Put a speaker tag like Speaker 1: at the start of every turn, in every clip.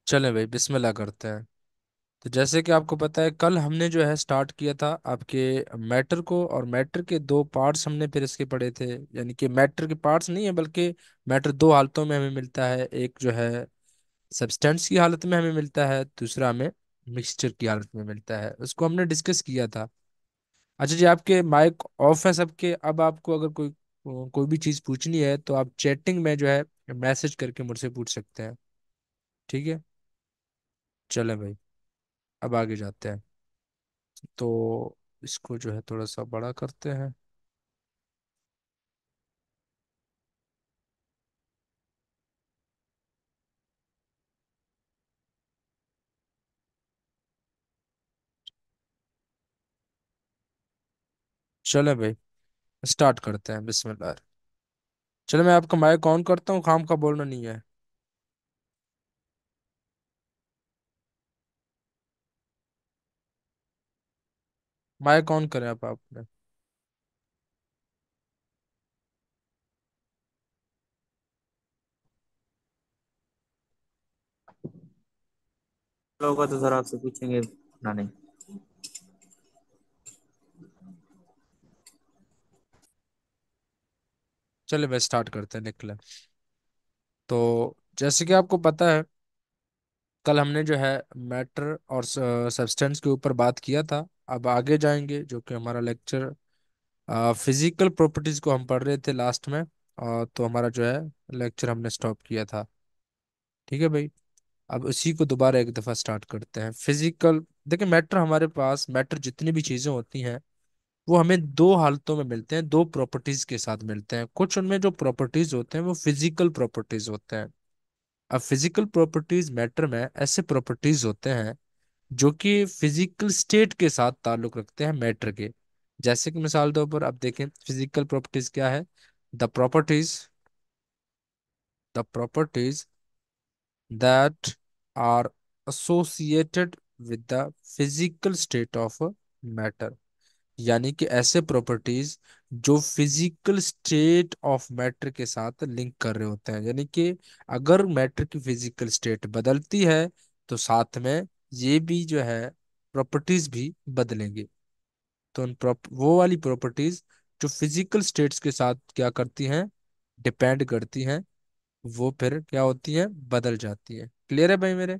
Speaker 1: चलें भाई, बिस्मिल्लाह करते हैं। तो जैसे कि आपको पता है, कल हमने जो है स्टार्ट किया था आपके मैटर को, और मैटर के दो पार्ट्स हमने फिर इसके पढ़े थे। यानी कि मैटर के पार्ट्स नहीं है, बल्कि मैटर दो हालतों में हमें मिलता है। एक जो है सब्सटेंस की हालत में हमें मिलता है, दूसरा हमें मिक्सचर की हालत में मिलता है। उसको हमने डिस्कस किया था। अच्छा जी, आपके माइक ऑफ है सबके। अब आपको अगर कोई कोई भी चीज़ पूछनी है तो आप चैटिंग में जो है मैसेज करके मुझसे पूछ सकते हैं। ठीक है। चलें भाई, अब आगे जाते हैं। तो इसको जो है थोड़ा सा बड़ा करते हैं। चले भाई, स्टार्ट करते हैं। बिस्मिल्लाह। चलो, मैं आपका माइक ऑन करता हूँ, काम का बोलना नहीं है। माइक ऑन करें आप आपने।
Speaker 2: होगा तो सर आपसे पूछेंगे ना नहीं।
Speaker 1: चले भाई, स्टार्ट करते हैं, निकले। तो जैसे कि आपको पता है, कल हमने जो है मैटर और सब्सटेंस के ऊपर बात किया था। अब आगे जाएंगे, जो कि हमारा लेक्चर फिजिकल प्रॉपर्टीज को हम पढ़ रहे थे लास्ट में। तो हमारा जो है लेक्चर हमने स्टॉप किया था। ठीक है भाई। अब उसी को दोबारा एक दफा स्टार्ट करते हैं। फिजिकल, देखिए, मैटर, हमारे पास मैटर जितनी भी चीजें होती हैं वो हमें दो हालतों में मिलते हैं, दो प्रॉपर्टीज के साथ मिलते हैं। कुछ उनमें जो प्रॉपर्टीज होते हैं वो फिजिकल प्रॉपर्टीज होते हैं। अब फिजिकल प्रॉपर्टीज मैटर में ऐसे प्रॉपर्टीज होते हैं जो कि फिजिकल स्टेट के साथ ताल्लुक रखते हैं मैटर के। जैसे कि मिसाल तौर पर आप देखें, फिजिकल प्रॉपर्टीज क्या है? The properties the properties that are associated with the physical state of a matter। यानी कि ऐसे प्रॉपर्टीज जो फिजिकल स्टेट ऑफ मैटर के साथ लिंक कर रहे होते हैं। यानी कि अगर मैटर की फिजिकल स्टेट बदलती है तो साथ में ये भी जो है प्रॉपर्टीज भी बदलेंगे। तो वो वाली प्रॉपर्टीज जो फिजिकल स्टेट्स के साथ क्या करती हैं, डिपेंड करती हैं, वो फिर क्या होती है, बदल जाती है। क्लियर है भाई मेरे?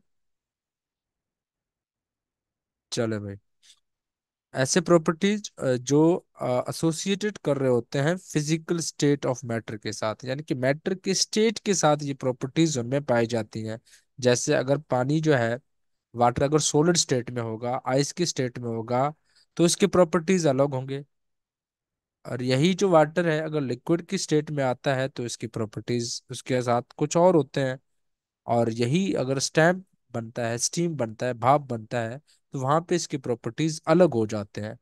Speaker 1: चलो भाई, ऐसे प्रॉपर्टीज जो एसोसिएटेड कर रहे होते हैं फिजिकल स्टेट ऑफ मैटर के साथ, यानी कि मैटर के स्टेट के साथ ये प्रॉपर्टीज उनमें पाई जाती हैं। जैसे अगर पानी जो है, वाटर अगर सॉलिड स्टेट में होगा, आइस के स्टेट में होगा, तो इसके प्रॉपर्टीज अलग होंगे। और यही जो वाटर है, अगर लिक्विड की स्टेट में आता है तो इसकी प्रॉपर्टीज उसके साथ कुछ और होते हैं। और यही अगर स्टैम्प बनता है, स्टीम बनता है, भाप बनता है, तो वहां पे इसकी प्रॉपर्टीज अलग हो जाते हैं।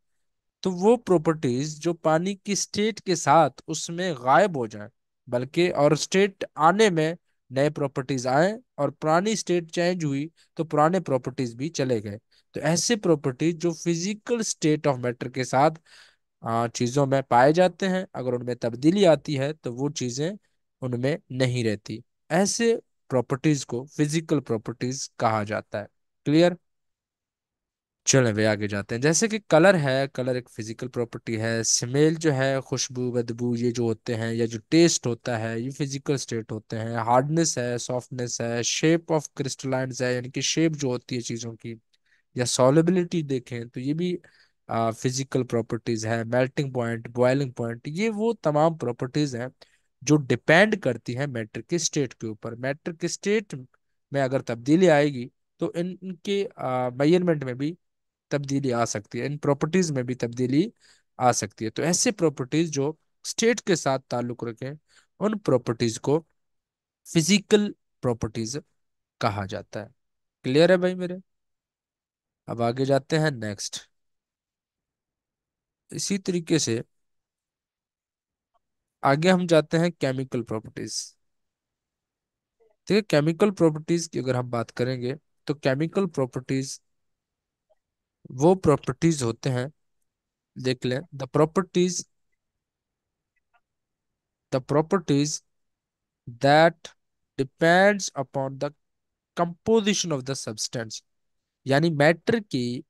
Speaker 1: तो वो प्रॉपर्टीज जो पानी की स्टेट के साथ उसमें गायब हो जाए, बल्कि और स्टेट आने में नए प्रॉपर्टीज आए, और पुरानी स्टेट चेंज हुई तो पुराने प्रॉपर्टीज भी चले गए। तो ऐसे प्रॉपर्टीज जो फिजिकल स्टेट ऑफ मैटर के साथ चीजों में पाए जाते हैं, अगर उनमें तब्दीली आती है तो वो चीजें उनमें नहीं रहती। ऐसे प्रॉपर्टीज को फिजिकल प्रॉपर्टीज कहा जाता है। क्लियर? चलें वे आगे जाते हैं। जैसे कि कलर है, कलर एक फिजिकल प्रॉपर्टी है। स्मेल जो है, खुशबू, बदबू, ये जो होते हैं, या जो टेस्ट होता है, ये फिजिकल स्टेट होते हैं। हार्डनेस है, सॉफ्टनेस है, शेप ऑफ क्रिस्टलाइंस है, यानी कि शेप जो होती है चीजों की, या सॉलिबिलिटी देखें तो ये भी फिजिकल प्रॉपर्टीज है। मेल्टिंग पॉइंट, बॉइलिंग पॉइंट, ये वो तमाम प्रॉपर्टीज हैं जो डिपेंड करती हैं मैटर के स्टेट के ऊपर। मैटर के स्टेट में अगर तब्दीली आएगी तो इनके मेजरमेंट में भी तब्दीली आ सकती है, इन प्रॉपर्टीज में भी तब्दीली आ सकती है। तो ऐसे प्रॉपर्टीज जो स्टेट के साथ ताल्लुक रखें, उन प्रॉपर्टीज को फिजिकल प्रॉपर्टीज कहा जाता है। क्लियर है भाई मेरे? अब आगे जाते हैं नेक्स्ट। इसी तरीके से आगे हम जाते हैं केमिकल प्रॉपर्टीज। ठीक है, केमिकल प्रॉपर्टीज की अगर हम बात करेंगे तो केमिकल प्रॉपर्टीज वो प्रॉपर्टीज होते हैं, देख लें, the properties that depends upon the composition of the substance, यानी मैटर की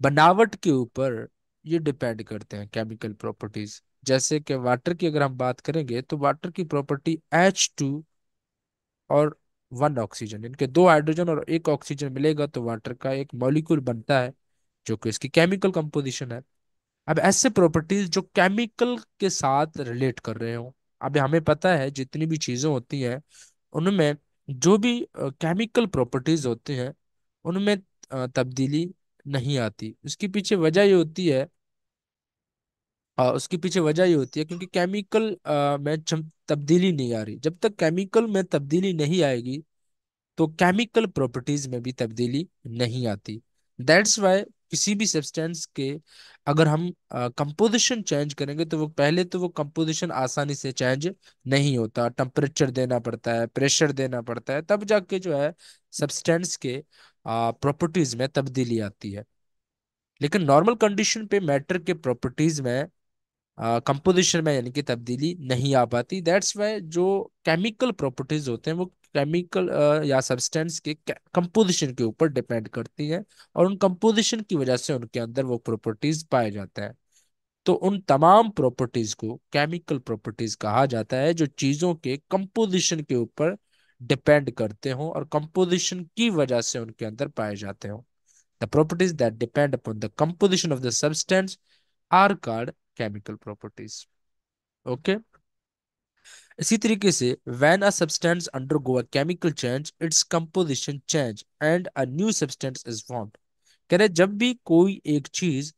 Speaker 1: बनावट के ऊपर ये डिपेंड करते हैं केमिकल प्रॉपर्टीज। जैसे कि वाटर की अगर हम बात करेंगे तो वाटर की प्रॉपर्टी H2 और वन ऑक्सीजन, इनके दो हाइड्रोजन और एक ऑक्सीजन मिलेगा तो वाटर का एक मॉलिक्यूल बनता है, जो कि इसकी केमिकल कंपोजिशन है। अब ऐसे प्रॉपर्टीज जो केमिकल के साथ रिलेट कर रहे हो, अब हमें पता है जितनी भी चीजें होती हैं उनमें जो भी केमिकल प्रॉपर्टीज होती हैं उनमें तब्दीली नहीं आती। उसके पीछे वजह ये होती है, उसके पीछे वजह ये होती है क्योंकि केमिकल में तब्दीली नहीं आ रही। जब तक केमिकल में तब्दीली नहीं आएगी तो केमिकल प्रॉपर्टीज में भी तब्दीली नहीं आती। दैट्स वाई किसी भी सब्सटेंस के अगर हम कंपोजिशन चेंज करेंगे तो वो पहले तो वो कंपोजिशन आसानी से चेंज नहीं होता, टेम्परेचर देना पड़ता है, प्रेशर देना पड़ता है, तब जाके जो है सब्सटेंस के प्रॉपर्टीज में तब्दीली आती है। लेकिन नॉर्मल कंडीशन पे मैटर के प्रॉपर्टीज में कंपोजिशन में यानी कि तब्दीली नहीं आ पाती। दैट्स वाई जो केमिकल प्रॉपर्टीज होते हैं वो केमिकल या सब्सटेंस के कंपोजिशन के ऊपर डिपेंड करती हैं, और उन कंपोजिशन की वजह से उनके अंदर वो प्रॉपर्टीज पाए जाते हैं। तो उन तमाम प्रॉपर्टीज को केमिकल प्रॉपर्टीज कहा जाता है जो चीजों के कंपोजिशन के ऊपर डिपेंड करते हो और कंपोजिशन की वजह से उनके अंदर पाए जाते हो। The properties that depend upon the composition of the substance are called chemical properties. Okay. इसी तरीके से when a substance undergo a chemical change its composition change and a new substance is formed. कह रहे जब भी कोई एक चीज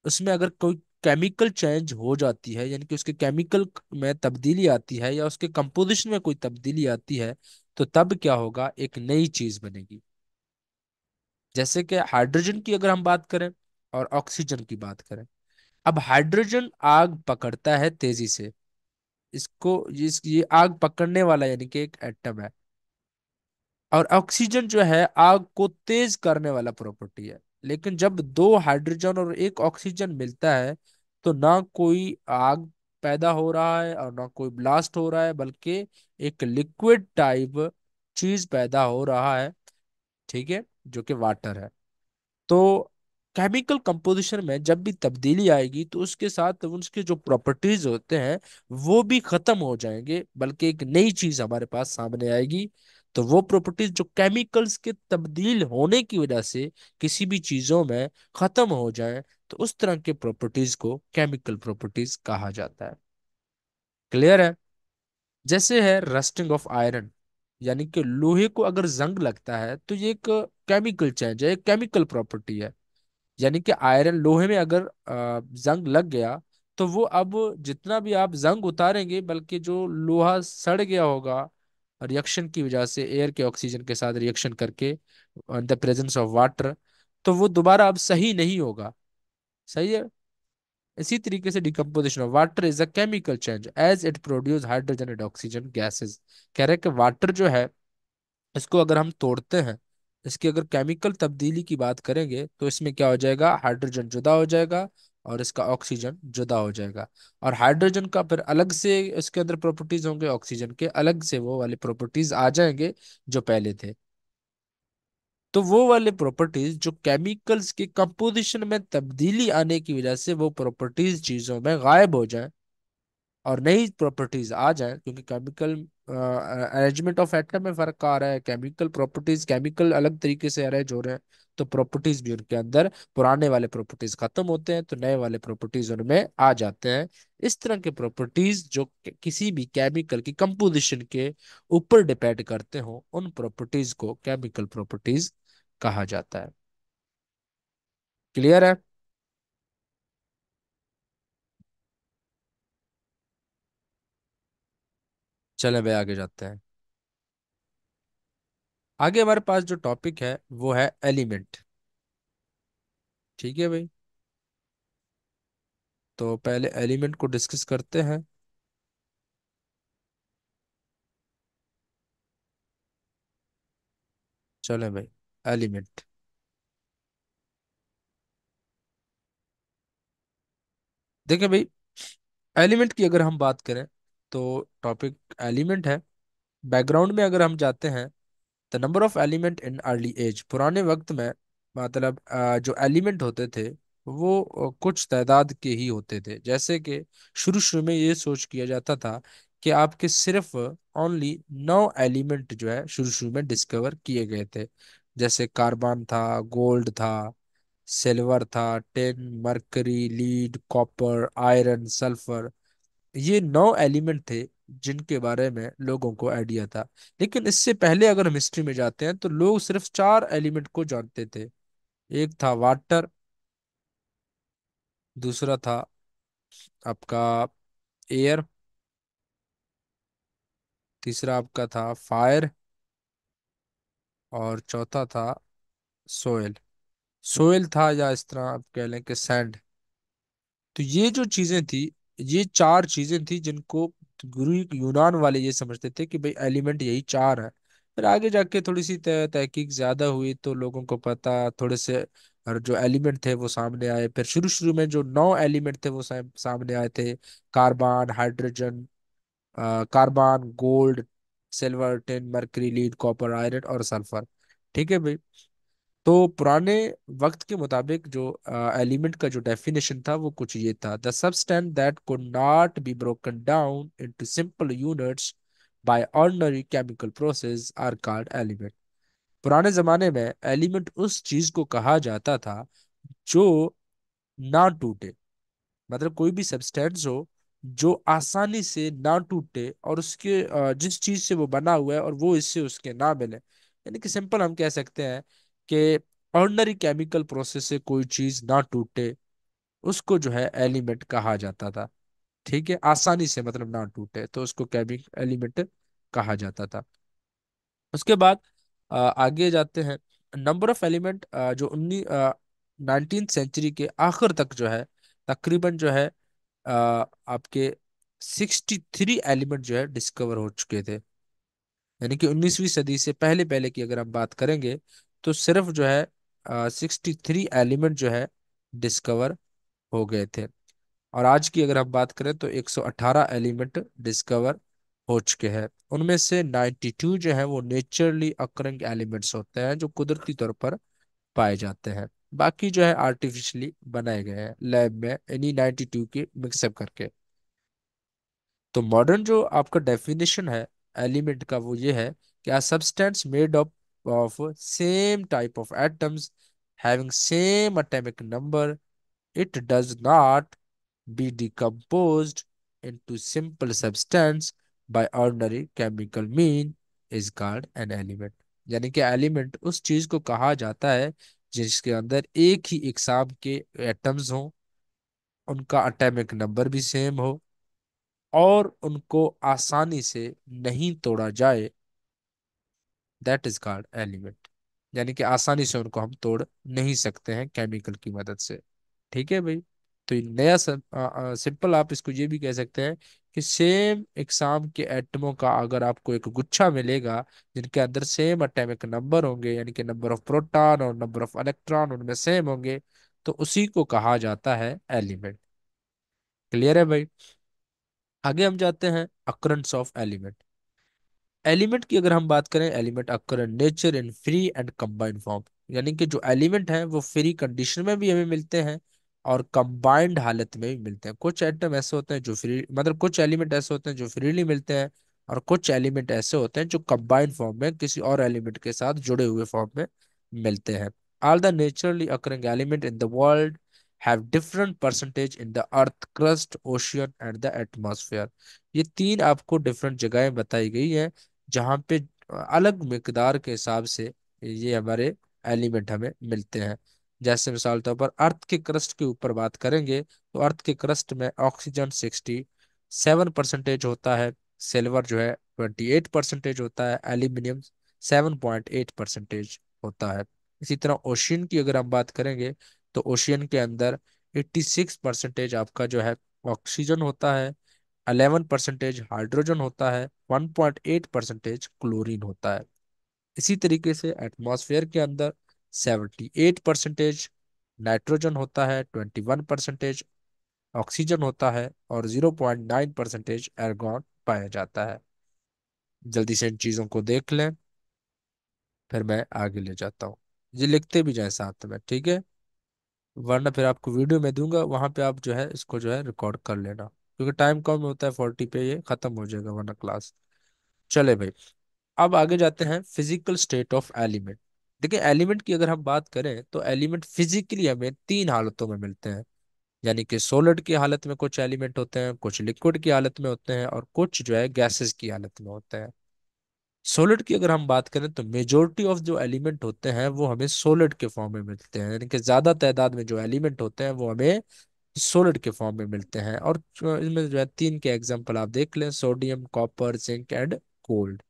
Speaker 1: उसमें अगर कोई केमिकल चेंज हो जाती है, यानी कि उसके केमिकल में तब्दीली आती है या उसके कंपोजिशन में कोई तब्दीली आती है, तो तब क्या होगा, एक नई चीज बनेगी। जैसे कि हाइड्रोजन की अगर हम बात करें और ऑक्सीजन की बात करें। अब हाइड्रोजन आग पकड़ता है तेजी से, इसको ये आग पकड़ने वाला यानी कि एक एटम है। और ऑक्सीजन जो है आग को तेज करने वाला प्रॉपर्टी है। लेकिन जब दो हाइड्रोजन और एक ऑक्सीजन मिलता है तो ना कोई आग पैदा हो रहा है और ना कोई ब्लास्ट हो रहा है, बल्कि एक लिक्विड टाइप चीज पैदा हो रहा है, ठीक है, जो कि वाटर है। तो केमिकल कंपोजिशन में जब भी तब्दीली आएगी तो उसके साथ उसके जो प्रॉपर्टीज होते हैं वो भी खत्म हो जाएंगे, बल्कि एक नई चीज हमारे पास सामने आएगी। तो वो प्रॉपर्टीज जो केमिकल्स के तब्दील होने की वजह से किसी भी चीजों में खत्म हो जाए, तो उस तरह के प्रॉपर्टीज को केमिकल प्रॉपर्टीज कहा जाता है। क्लियर है? जैसे है रस्टिंग ऑफ आयरन, यानी कि लोहे को अगर जंग लगता है तो ये एक केमिकल चेंज है, एक केमिकल प्रॉपर्टी है। यानी कि आयरन लोहे में अगर जंग लग गया तो वो अब जितना भी आप जंग उतारेंगे, बल्कि जो लोहा सड़ गया होगा रिएक्शन की वजह से, एयर के ऑक्सीजन के साथ रिएक्शन करके, द प्रेजेंस ऑफ वाटर, तो वो दोबारा अब सही नहीं होगा। सही है। इसी तरीके से decomposition of water is a chemical change as it produce hydrogen and oxygen gases. कह रहे हैं कि वाटर जो है इसको अगर हम तोड़ते हैं, इसकी अगर केमिकल तब्दीली की बात करेंगे तो इसमें क्या हो जाएगा, हाइड्रोजन जुदा हो जाएगा और इसका ऑक्सीजन जुदा हो जाएगा। और हाइड्रोजन का फिर अलग से इसके अंदर प्रॉपर्टीज होंगे, ऑक्सीजन के अलग से वो वाले प्रॉपर्टीज आ जाएंगे जो पहले थे। तो वो वाले प्रॉपर्टीज जो केमिकल्स के कंपोजिशन में तब्दीली आने की वजह से वो प्रॉपर्टीज चीजों में गायब हो जाए और नई प्रॉपर्टीज आ जाए, क्योंकि केमिकल अरेंजमेंट ऑफ एटम में फर्क आ रहा है, केमिकल प्रॉपर्टीज केमिकल अलग तरीके से अरेंज हो रहे हैं, तो प्रॉपर्टीज भी उनके अंदर पुराने वाले प्रॉपर्टीज खत्म होते हैं तो नए वाले प्रॉपर्टीज उनमें आ जाते हैं। इस तरह के प्रॉपर्टीज जो किसी भी केमिकल की कंपोजिशन के ऊपर डिपेंड करते हो, उन प्रॉपर्टीज को केमिकल प्रॉपर्टीज कहा जाता है। क्लियर है? चले भाई आगे जाते हैं। आगे हमारे पास जो टॉपिक है वो है एलिमेंट। ठीक है भाई, तो पहले एलिमेंट को डिस्कस करते हैं। चलें भाई, एलिमेंट। देखिए भाई, एलिमेंट की अगर हम बात करें तो टॉपिक एलिमेंट है। बैकग्राउंड में अगर हम जाते हैं the number of element in early age, पुराने वक्त में मतलब जो एलिमेंट होते थे वो कुछ तादाद के ही होते थे। जैसे कि शुरू शुरू में ये सोच किया जाता था कि आपके सिर्फ ओनली 9 एलिमेंट जो है शुरू शुरू में डिस्कवर किए गए थे। जैसे कार्बन था, गोल्ड था, सिल्वर था, tin, mercury, lead, copper, iron, sulphur. ये 9 एलिमेंट थे जिनके बारे में लोगों को आइडिया था। लेकिन इससे पहले अगर हम हिस्ट्री में जाते हैं तो लोग सिर्फ 4 एलिमेंट को जानते थे। एक था वाटर, दूसरा था आपका एयर, तीसरा आपका था फायर, और चौथा था सोयल। सोयल था, या इस तरह आप कह लें कि सैंड। तो ये जो चीजें थी, ये 4 चीजें थी जिनको गुरु यूनान वाले ये समझते थे कि भाई एलिमेंट यही 4 है। फिर आगे जाके थोड़ी सी तहकीक ज्यादा हुई तो लोगों को पता थोड़े से और जो एलिमेंट थे वो सामने आए। फिर शुरू शुरू में जो 9 एलिमेंट थे वो सामने आए थे। Carbon, hydrogen, carbon, gold, silver, tin, mercury, lead, copper, iron और सल्फर। ठीक है भाई। तो पुराने वक्त के मुताबिक जो एलिमेंट का जो डेफिनेशन था वो कुछ ये था: the substance that could not be broken down into simple units by ordinary chemical process are called element. पुराने जमाने में एलिमेंट उस चीज को कहा जाता था जो ना टूटे, मतलब कोई भी सब्सटेंस हो जो आसानी से ना टूटे और उसके जिस चीज से वो बना हुआ है और वो इससे उसके ना मिले। यानी कि सिंपल हम कह सकते हैं कि ऑर्डिनरी केमिकल प्रोसेस से कोई चीज ना टूटे उसको जो है एलिमेंट कहा जाता था। ठीक है, आसानी से मतलब ना टूटे तो उसको केमिकल एलिमेंट कहा जाता था। उसके बाद आगे जाते हैं। नंबर ऑफ एलिमेंट जो 19th सेंचुरी के आखिर तक जो है तकरीबन जो है आपके 63 एलिमेंट जो है डिस्कवर हो चुके थे। यानी कि 19वीं सदी से पहले पहले की अगर हम बात करेंगे तो सिर्फ जो है 63 एलिमेंट जो है डिस्कवर हो गए थे। और आज की अगर हम बात करें तो 118 एलिमेंट डिस्कवर हो चुके हैं। उनमें से 92 जो है वो नेचुरली अकरिंग एलिमेंट्स होते हैं जो कुदरती तौर पर पाए जाते हैं। बाकी जो है आर्टिफिशियली बनाए गए हैं लैब में इन्हीं 92 की मिक्सअप करके। तो मॉडर्न जो आपका डेफिनेशन है एलिमेंट का वो ये है कि a substance made up of same type of atoms having same atomic number, it does not be decomposed into simple substance by ordinary chemical mean is called an element। यानी कि element उस चीज को कहा जाता है जिसके अंदर एक ही इकसाम के एटम्स हों, उनका एटॉमिक नंबर भी सेम हो और उनको आसानी से नहीं तोड़ा जाए, दैट इज कॉल्ड एलिमेंट। यानी कि आसानी से उनको हम तोड़ नहीं सकते हैं केमिकल की मदद से। ठीक है भाई। तो ये नया सिंपल आप इसको ये भी कह सकते हैं कि सेम एग्जाम के एटमों का अगर आपको एक गुच्छा मिलेगा जिनके अंदर सेम एटॉमिक नंबर होंगे, यानी कि नंबर ऑफ प्रोटॉन और नंबर ऑफ इलेक्ट्रॉन उनमें सेम होंगे, तो उसी को कहा जाता है एलिमेंट। क्लियर है भाई। आगे हम जाते हैं अक्रंस ऑफ एलिमेंट। एलिमेंट की अगर हम बात करें, element occur in nature in free and combined form. यानी कि जो एलिमेंट हैं वो फ्री कंडीशन में भी हमें मिलते हैं और कंबाइंड हालत में भी मिलते हैं। कुछ एटम ऐसे होते हैं जो फ्री मतलब कुछ एलिमेंट ऐसे होते हैं जो फ्रीली मिलते हैं, और कुछ एलिमेंट ऐसे होते हैं जो कंबाइंड फॉर्म में किसी और एलिमेंट के साथ जुड़े हुए फॉर्म में मिलते हैं। All the naturally occurring element in the world have different percentage in the earth crust, ocean and the atmosphere. ये 3 आपको डिफरेंट जगहें बताई गई हैं जहाँ पे अलग मिकदार के हिसाब से ये हमारे एलिमेंट हमें मिलते हैं। जैसे मिसाल तौर पर अर्थ के क्रस्ट के ऊपर बात करेंगे तो अर्थ के क्रस्ट में ऑक्सीजन 67% होता है, सिल्वर जो है 28% होता है, एल्यूमिनियम 7.8% होता है। इसी तरह ओशियन की अगर हम बात करेंगे तो ओशियन के अंदर 86% आपका जो है ऑक्सीजन होता है, 11% हाइड्रोजन होता है, 1.8% क्लोरीन होता है। इसी तरीके से एटमॉस्फेयर के अंदर 78% नाइट्रोजन होता है, 21% ऑक्सीजन होता है और 0.9% एर्गॉन पाया जाता है। जल्दी से इन चीजों को देख लें। फिर मैं आगे ले जाता हूँ। ये लिखते भी जाए साथ में, ठीक है। वरना फिर आपको वीडियो में दूंगा, वहां पे आप जो है इसको जो है रिकॉर्ड कर लेना, क्योंकि टाइम कम होता है, 40 पे ये खत्म हो जाएगा वरना क्लास। चले भाई, अब आगे जाते हैं फिजिकल स्टेट ऑफ एलिमेंट। देखिए एलिमेंट की अगर हम बात करें तो एलिमेंट फिजिकली हमें तीन हालतों में मिलते हैं। यानी कि सॉलिड की हालत में कुछ एलिमेंट होते हैं, कुछ लिक्विड की हालत में होते हैं, और कुछ जो है गैसेस की हालत में होते हैं। सॉलिड की अगर हम बात करें तो मेजोरिटी ऑफ जो एलिमेंट होते हैं वो हमें सॉलिड के फॉर्म में मिलते हैं, यानी कि ज्यादा तादाद में जो एलिमेंट होते हैं वो हमें सॉलिड के फॉर्म में मिलते हैं। और इसमें जो है तीन के एग्जांपल आप देख लें, sodium, copper, zinc and gold.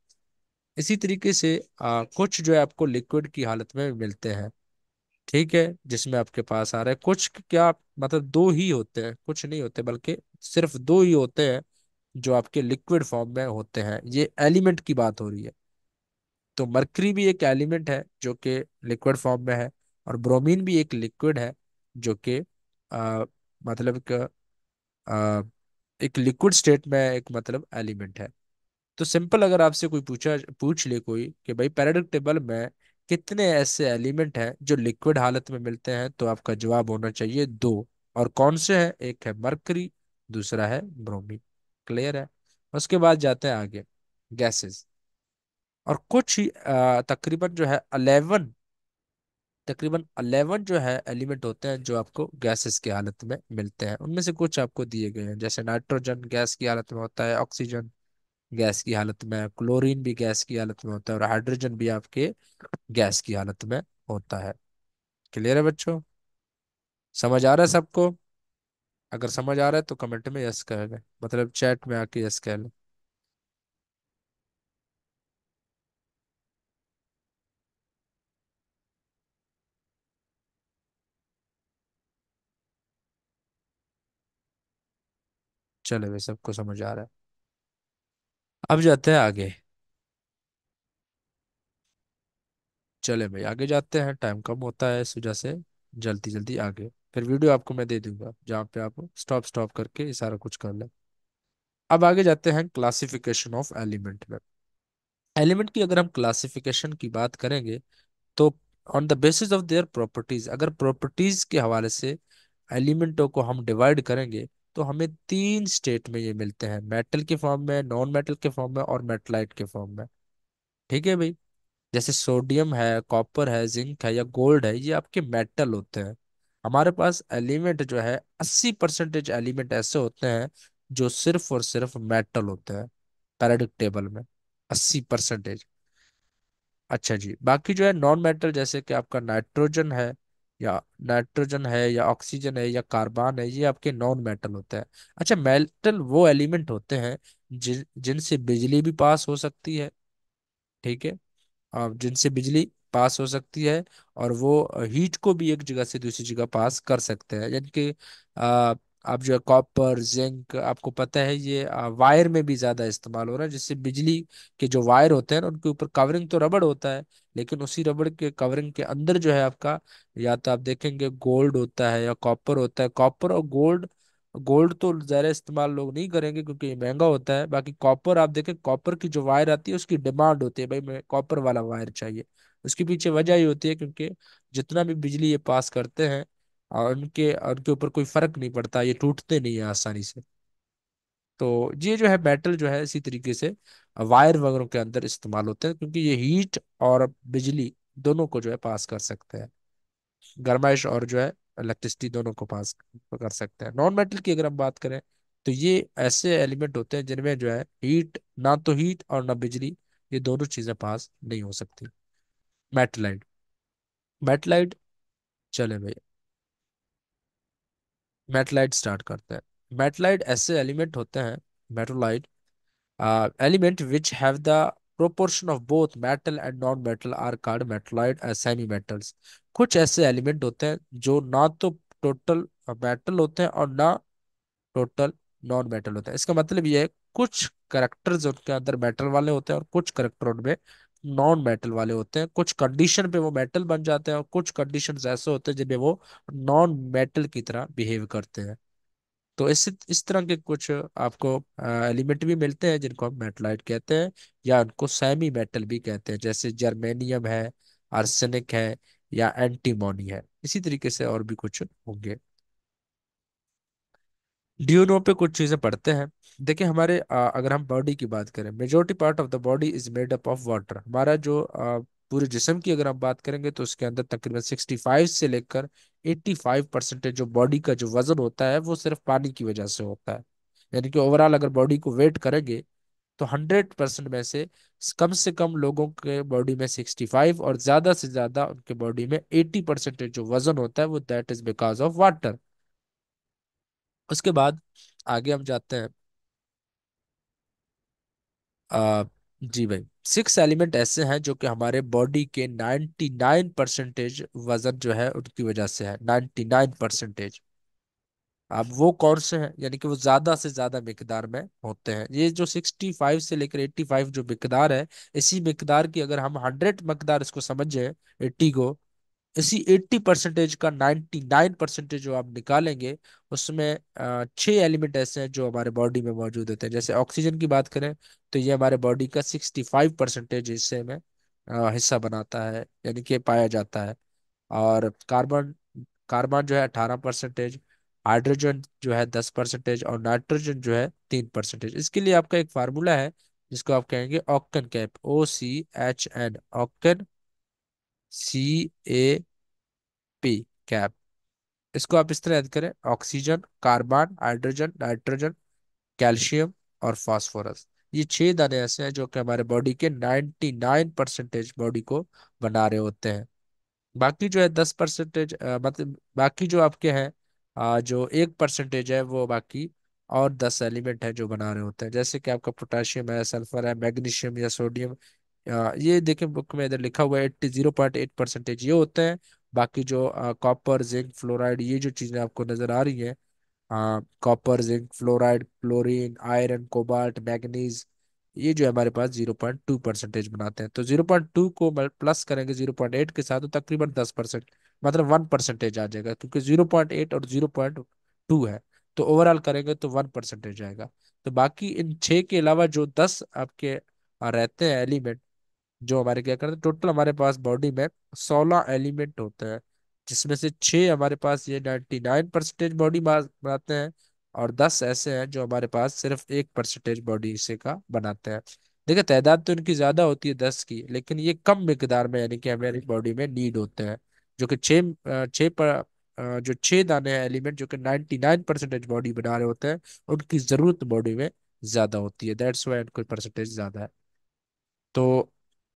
Speaker 1: इसी तरीके से कुछ जो है आपको लिक्विड की हालत में मिलते हैं, ठीक है, जिसमें आपके पास आ रहा है कुछ क्या, मतलब दो ही होते हैं, कुछ नहीं होते बल्कि सिर्फ दो ही होते हैं जो आपके लिक्विड फॉर्म में होते हैं। ये एलिमेंट की बात हो रही है। तो मरकरी भी एक एलिमेंट है जो कि लिक्विड फॉर्म में है, और ब्रोमीन भी एक लिक्विड है जो कि आ, मतलब आ, एक लिक्विड स्टेट में एक मतलब एलिमेंट है। तो सिंपल अगर आपसे कोई पूछ ले कोई कि भाई पेरियोडिक टेबल में कितने ऐसे एलिमेंट हैं जो लिक्विड हालत में मिलते हैं, तो आपका जवाब होना चाहिए दो। और कौन से हैं? एक है मरकरी, दूसरा है ब्रोमीन। क्लियर है? उसके बाद जाते हैं आगे, गैसेस। और कुछ ही तकरीबन जो है 11, तकरीबन 11 जो है एलिमेंट होते हैं जो आपको गैसेस की हालत में मिलते हैं। उनमें से कुछ आपको दिए गए हैं, जैसे नाइट्रोजन गैस की हालत में होता है, ऑक्सीजन गैस की हालत में, क्लोरीन भी गैस की हालत में होता है, और हाइड्रोजन भी आपके गैस की हालत में होता है। क्लियर है बच्चों? समझ आ रहा है सबको? अगर समझ आ रहा है तो कमेंट में यस कह दें, मतलब चैट में आके यस कह लें। चले भाई, सबको समझ आ रहा है। अब जाते हैं आगे। चले भाई आगे जाते हैं, टाइम कम होता है इस वजह से जल्दी जल्दी आगे। फिर वीडियो आपको मैं दे दूंगा जहाँ पे आप स्टॉप स्टॉप करके ये सारा कुछ कर लें। अब आगे जाते हैं क्लासिफिकेशन ऑफ एलिमेंट में। एलिमेंट की अगर हम क्लासिफिकेशन की बात करेंगे तो on the basis of their properties, अगर प्रॉपर्टीज के हवाले से एलिमेंटों को हम डिवाइड करेंगे तो हमें तीन स्टेट में ये मिलते हैं, मेटल के फॉर्म में, नॉन मेटल के फॉर्म में, और मेटलाइट के फॉर्म में। ठीक है भाई? जैसे सोडियम है, कॉपर है, जिंक है या गोल्ड है, ये आपके मेटल होते हैं। हमारे पास एलिमेंट जो है 80% एलिमेंट ऐसे होते हैं जो सिर्फ और सिर्फ मेटल होते हैं पेरियोडिक टेबल में, 80%। अच्छा जी, बाकी जो है नॉन मेटल, जैसे कि आपका नाइट्रोजन है या ऑक्सीजन है या कार्बन है, ये आपके नॉन मेटल होते हैं। अच्छा, मेटल वो एलिमेंट होते हैं जिनसे बिजली भी पास हो सकती है, ठीक है, जिनसे बिजली पास हो सकती है, और वो हीट को भी एक जगह से दूसरी जगह पास कर सकते हैं। यानी कि आ, आप जो है कॉपर, जिंक, आपको पता है ये वायर में भी ज्यादा इस्तेमाल हो रहा है, जिससे बिजली के जो वायर होते हैं ना उनके ऊपर कवरिंग तो रबड़ होता है, लेकिन उसी रबड़ के कवरिंग के अंदर जो है आपका, या तो आप देखेंगे गोल्ड होता है या कॉपर होता है। कॉपर और गोल्ड, गोल्ड तो ज्यादा इस्तेमाल लोग नहीं करेंगे क्योंकि ये महंगा होता है। बाकी कॉपर आप देखें, कॉपर की जो वायर आती है उसकी डिमांड होती है, भाई मैं कॉपर वाला वायर चाहिए। उसके पीछे वजह ही होती है क्योंकि जितना भी बिजली ये पास करते हैं और उनके उनके ऊपर कोई फर्क नहीं पड़ता, ये टूटते नहीं है आसानी से। तो ये जो है मेटल जो है इसी तरीके से वायर वगैरह के अंदर इस्तेमाल होते हैं, क्योंकि ये हीट और बिजली दोनों को जो है पास कर सकते हैं, गर्माइश और जो है इलेक्ट्रिसिटी दोनों को पास कर सकते हैं। नॉन मेटल की अगर हम बात करें तो ये ऐसे एलिमेंट होते हैं जिनमें जो है हीट, ना तो हीट और ना बिजली, ये दोनों चीजें पास नहीं हो सकती। मेटलाइट, मेटलाइट, चले भाई मेटलाइट स्टार्ट करते हैं। मेटलाइट ऐसे एलिमेंट होते हैं, मेटलाइट element which have the proportion of both metal and non-metal are called metalloid semi-metals। कुछ ऐसे एलिमेंट होते हैं जो ना तो टोटल मेटल होते हैं और ना टोटल नॉन मेटल होते हैं। इसका मतलब ये है कुछ करेक्टर्स उनके अंदर मेटल वाले होते हैं और कुछ करेक्टर उनमें नॉन मेटल वाले होते हैं। कुछ कंडीशन पे वो मेटल बन जाते हैं और कुछ कंडीशंस ऐसे होते हैं जिनमें वो नॉन मेटल की तरह बिहेव करते हैं। तो इस तरह के कुछ आपको एलिमेंट भी मिलते हैं जिनको हम मेटलाइट कहते हैं, या उनको सेमी मेटल भी कहते हैं, जैसे जर्मेनियम है, आर्सेनिक है, या एंटीमोनी है। इसी तरीके से और भी कुछ होंगे। ड्यूनो पे कुछ चीजें पढ़ते हैं। देखिए हमारे अगर हम बॉडी की बात करें, majority part of the body is made up of water. हमारा जो पूरे जिस्म की अगर हम बात करेंगे तो उसके अंदर तकरीबन 65 से लेकर 85% जो बॉडी का जो वजन होता है वो सिर्फ पानी की वजह से होता है। यानी कि ओवरऑल अगर बॉडी को वेट करेंगे तो 100% में से कम लोगों के बॉडी में 65 और ज्यादा से ज्यादा उनके बॉडी में 80% जो वजन होता है वो that is because of water. उसके बाद आगे हम जाते हैं। आ, जी भाई, 6 एलिमेंट ऐसे हैं जो कि हमारे बॉडी के 99% वजन जो है उनकी वजह से है, 99%। अब वो कौन से हैं, यानी कि वो ज्यादा से ज्यादा मिकदार में होते हैं। ये जो 65 से लेकर 85 जो मिकदार है, इसी मिकदार की अगर हम 100 मिकदार इसको समझे, 80 को, इसी 80% का 99% जो आप निकालेंगे, उसमें 6 एलिमेंट ऐसे हैं जो हमारे बॉडी में मौजूद होते हैं। जैसे ऑक्सीजन की बात करें तो ये हमारे बॉडी का 65% हिस्से में हिस्सा बनाता है, यानी कि पाया जाता है। और कार्बन कार्बन जो है 18%, हाइड्रोजन जो है 10% और नाइट्रोजन जो है 3%। इसके लिए आपका एक फार्मूला है जिसको आप कहेंगे octane cap, OCHN, octane, CAP, cap. इसको आप इस तरह याद करें, oxygen, carbon, hydrogen, nitrogen, calcium और फास्फोरस। ये 6 दाने ऐसे हैं जो कि हमारे बॉडी के 99% बॉडी को बना रहे होते हैं। बाकी जो है 10%, मतलब बाकी जो आपके हैं, जो 1% है वो बाकी और 10 एलिमेंट है जो बना रहे होते हैं, जैसे कि आपका पोटाशियम है, सल्फर है, मैग्नीशियम या सोडियम। ये देखें बुक में इधर लिखा हुआ है 0.8% ये होते हैं। बाकी जो कॉपर, जिंक, फ्लोराइड, ये जो चीजें आपको नजर आ रही हैं, copper, zinc, fluoride, chlorine, iron, cobalt, manganese, ये जो है हमारे पास 0.2% बनाते हैं। तो 0.2 को प्लस करेंगे 0.8 के साथ तो तकरीबन 10%, मतलब 1% आ जाएगा, क्योंकि 0.8 और 0.2 है। तो ओवरऑल करेंगे तो 1% आएगा। तो बाकी इन 6 के अलावा जो 10 आपके रहते हैं एलिमेंट, जो हमारे क्या करते हैं, टोटल हमारे पास बॉडी में 16 एलिमेंट होते हैं, जिसमें से 6 हमारे पास ये 99% बॉडी मास बनाते हैं, और 10 ऐसे हैं जो हमारे पास सिर्फ 1% बॉडी हिस्से का बनाते हैं। देखिए तादाद तो इनकी ज्यादा होती है 10 की, लेकिन ये कम मिकदार में यानी कि हमारी बॉडी में नीड होते हैं। जो कि जो 6 दाने हैं एलिमेंट जो कि 99% बॉडी बना रहे होते हैं, उनकी जरूरत बॉडी में ज्यादा होती है, दैट्स वाई उनकी परसेंटेज ज्यादा है। तो